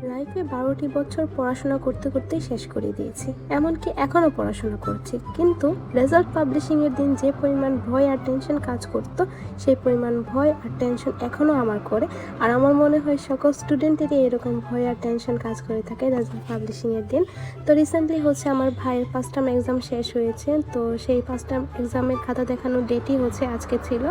লাইফে 12টি বছর পড়াশোনা করতে করতেই শেষ করে দিয়েছি, এমনকি এখনও পড়াশোনা করছি, কিন্তু রেজাল্ট পাবলিশিংয়ের দিন যে পরিমাণ ভয় আর টেনশন কাজ করতো সেই পরিমাণ ভয় আর টেনশন এখনও আমার করে। আর আমার মনে হয় সকল স্টুডেন্টেরই এরকম ভয় আর টেনশন কাজ করে থাকে রেজাল্ট পাবলিশিংয়ের দিন। তো রিসেন্টলি হচ্ছে আমার ভাইয়ের ফার্স্ট টার্ম এক্সাম শেষ হয়েছে, তো সেই ফার্স্ট টার্ম এক্সামের খাতা দেখানোর ডেটই হচ্ছে আজকে ছিল।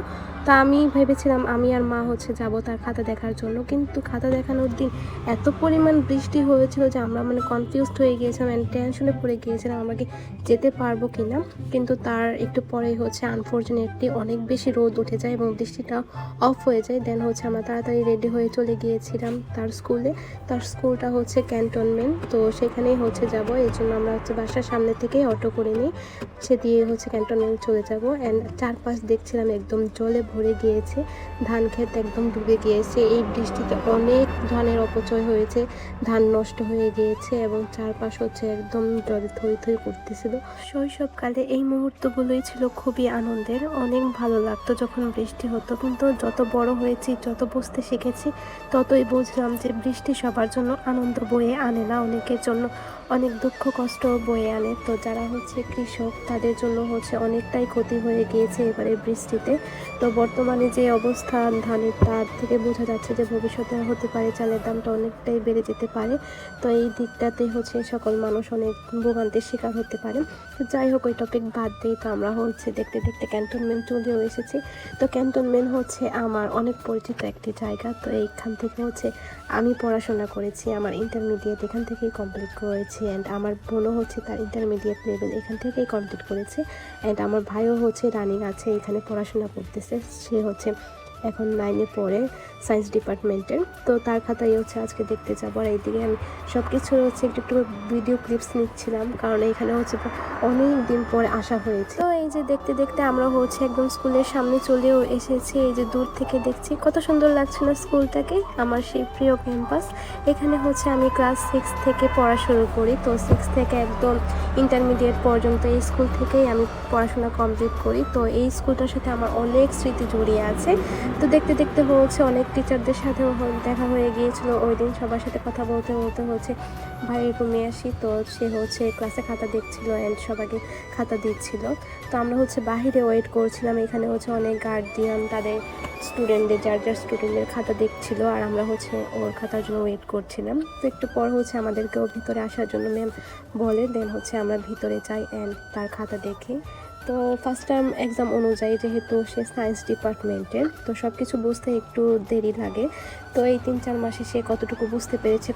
তা আমি ভেবেছিলাম আমি আর মা হচ্ছে যাব তার খাতা দেখার জন্য, কিন্তু খাতা দেখানোর দিন এত পরিমাণ বৃষ্টি হয়েছিল যে আমরা কনফিউজড হয়ে গিয়েছিলাম অ্যান্ড টেনশনে পড়ে গিয়েছিলাম আমাকে যেতে পারবো কি না। কিন্তু তার একটু পরেই হচ্ছে আনফর্চুনেটলি অনেক বেশি রোদ উঠে যায় এবং বৃষ্টিটা অফ হয়ে যায়। দেন হচ্ছে আমরা তাড়াতাড়ি রেডি হয়ে চলে গিয়েছিলাম তার স্কুলে। তার স্কুলটা হচ্ছে ক্যান্টনমেন্ট, তো সেখানেই হচ্ছে যাব। এই জন্য আমরা হচ্ছে বাসার সামনে থেকেই অটো করে নিই, সে দিয়ে হচ্ছে ক্যান্টনমেন্ট চলে যাব। অ্যান্ড চারপাশ দেখছিলাম একদম জলে ভরে গিয়েছে, ধান ক্ষেত একদম ডুবে গিয়েছে। এই বৃষ্টিতে অনেক ধানের অপচয় হয়েছে, ধান নষ্ট হয়ে গিয়েছে এবং চারপাশ হচ্ছে একদম জলে থই থই করতেছিল। শৈশবকালে এই মুহূর্তগুলোই ছিল খুবই আনন্দের, অনেক ভালো লাগতো যখন বৃষ্টি হতো। কিন্তু যত বড় হয়েছি, যত বুঝতে শিখেছি, ততই বুঝলাম যে বৃষ্টি সবার জন্য আনন্দ বয়ে আনে না, অনেকের জন্য অনেক দুঃখ কষ্ট বয়ে আনে। তো যারা হচ্ছে কৃষক তাদের জন্য হচ্ছে অনেকটাই ক্ষতি হয়ে গিয়েছে এবারে বৃষ্টিতে। তো বর্তমানে যে অবস্থা ধানের, তার থেকে বোঝা যাচ্ছে যে ভবিষ্যতে হতে পারে চালের দামটা অনেকটাই বেড়ে যেতে পারে। তো এই দিকটাতে হচ্ছে সকল মানুষ অনেক ভোগান্তির শিকার হতে পারে। তো যাই হোক, ওই টপিক বাদ দিই। তো আমরা হচ্ছে দেখতে দেখতে ক্যান্টনমেন্ট চলেও এসেছি। তো ক্যান্টনমেন্ট হচ্ছে আমার অনেক পরিচিত একটি জায়গা। তো এইখান থেকে হচ্ছে আমি পড়াশোনা করেছি, আমার ইন্টারমিডিয়েট এখান থেকেই কমপ্লিট করেছি। অ্যান্ড আমার বোনও হচ্ছে তার ইন্টারমিডিয়েট লেভেল এখান থেকেই কমপ্লিট করেছে। অ্যান্ড আমার ভাইও হচ্ছে রানিং আছে, এখানে পড়াশোনা করতেছে। সে হচ্ছে এখন 9-এ পড়ে, সায়েন্স ডিপার্টমেন্টের। তো তার খাতাই হচ্ছে আজকে দেখতে যাবো। আর এইদিকে আমি সব কিছু হচ্ছে একটু একটু ভিডিও ক্লিপস নিচ্ছিলাম, কারণ এখানে হচ্ছে অনেক দিন পরে আসা হয়েছে। তো এই যে দেখতে দেখতে আমরা হচ্ছে একদম স্কুলের সামনে চলেও এসেছি। এই যে দূর থেকে দেখছি কত সুন্দর লাগছে না স্কুলটাকে, আমার সেই প্রিয় ক্যাম্পাস। এখানে হচ্ছে আমি ক্লাস 6 থেকে পড়া শুরু করি। তো 6 থেকে একদম ইন্টারমিডিয়েট পর্যন্ত এই স্কুল থেকেই আমি পড়াশোনা কমপ্লিট করি। তো এই স্কুলটার সাথে আমার অনেক স্মৃতি জড়িয়ে আছে। তো দেখতে দেখতে হচ্ছে অনেক টিচারদের সাথেও দেখা হয়ে গিয়েছিল ওই দিন। সবার সাথে কথা বলতে বলতে হচ্ছে ভাইয়ের রুমে আসি। তো সে হচ্ছে ক্লাসে খাতা দেখছিল অ্যান্ড সবাইকে খাতা দিচ্ছিল। তো আমরা হচ্ছে বাহিরে ওয়েট করছিলাম, এখানে হচ্ছে অনেক গার্ডিয়ান তাদের স্টুডেন্টদের, যার যার স্টুডেন্টদের খাতা দেখছিল, আর আমরা হচ্ছে ওর খাতার জন্য ওয়েট করছিলাম। তো একটু পর হচ্ছে আমাদেরকেও ভিতরে আসার জন্য ম্যাম বলে। দেন হচ্ছে আমরা ভিতরে যাই অ্যান্ড তার খাতা দেখি। তো ফার্স্ট টার্ম এক্সাম অনুযায়ী যেহেতু সে সায়েন্স ডিপার্টমেন্টের, তো সব কিছু বুঝতে একটু দেরি লাগে। তো এই 3-4 মাসে সে কতটুকু বুঝতে পেরেছে